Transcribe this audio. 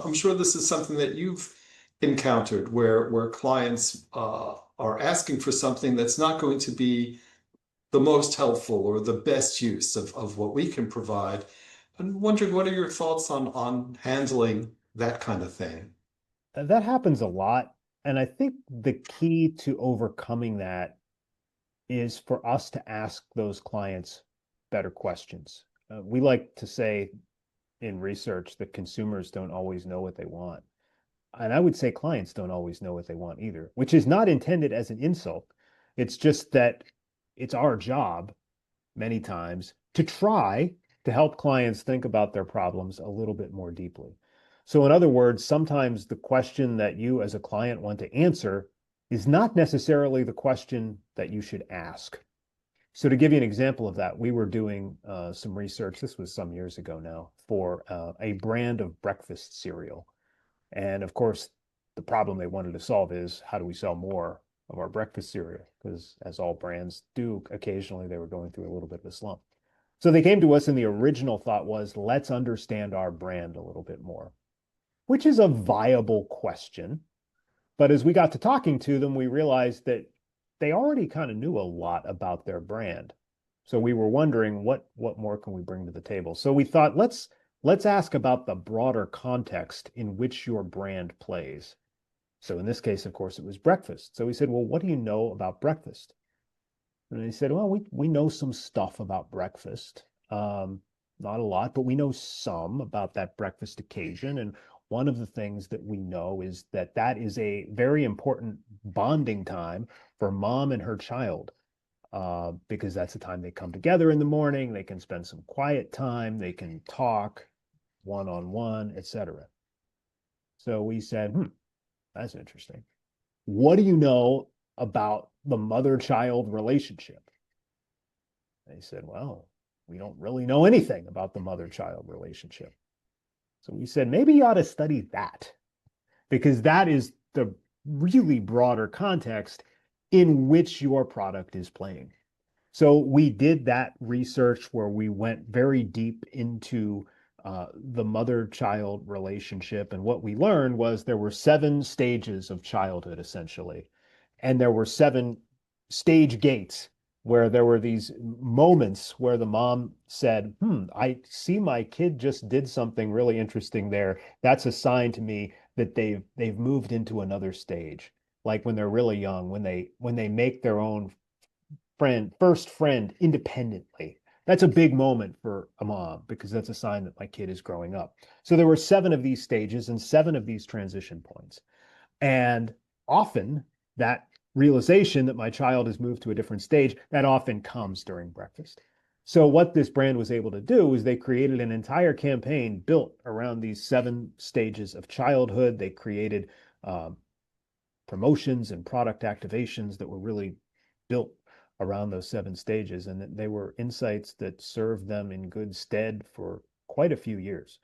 I'm sure this is something that you've encountered where clients are asking for something that's not going to be the most helpful or the best use of what we can provide. I'm wondering, what are your thoughts on handling that kind of thing? That happens a lot. And I think the key to overcoming that is for us to ask those clients better questions. We like to say in research that consumers don't always know what they want. And I would say clients don't always know what they want either, which is not intended as an insult. It's just that it's our job many times to try to help clients think about their problems a little bit more deeply. So, in other words, sometimes the question that you as a client want to answer is not necessarily the question that you should ask. So, to give you an example of that, we were doing some research, this was some years ago now, for a brand of breakfast cereal. And of course, the problem they wanted to solve is how do we sell more of our breakfast cereal? Because as all brands do, occasionally they were going through a little bit of a slump. So they came to us, and the original thought was, let's understand our brand a little bit more, which is a viable question. But as we got to talking to them, we realized that they already kind of knew a lot about their brand. So we were wondering what more can we bring to the table? So we thought let's ask about the broader context in which your brand plays. So in this case, of course, it was breakfast. So we said, well, what do you know about breakfast? And he said, well, we know some stuff about breakfast. Not a lot, but we know some about that breakfast occasion. And one of the things that we know is that that is a very important bonding time for mom and her child, because that's the time they come together in the morning. They can spend some quiet time. They can talk one on one, etc. So we said, that's interesting. What do you know about the mother child relationship? They said, well, we don't really know anything about the mother child relationship. So we said, maybe you ought to study that because that is the really broader context in which your product is playing. So we did that research where we went very deep into the mother-child relationship. And what we learned was there were 7 stages of childhood, essentially. And there were 7 stage gates where there were these moments where the mom said, I see my kid just did something really interesting there. That's a sign to me that they've moved into another stage. Like when they're really young, when they make their own first friend independently. That's a big moment for a mom because that's a sign that my kid is growing up. So there were 7 of these stages and 7 of these transition points. And often that realization that my child has moved to a different stage, that often comes during breakfast. So what this brand was able to do is they created an entire campaign built around these 7 stages of childhood. They created promotions and product activations that were really built around those 7 stages, and they were insights that served them in good stead for quite a few years.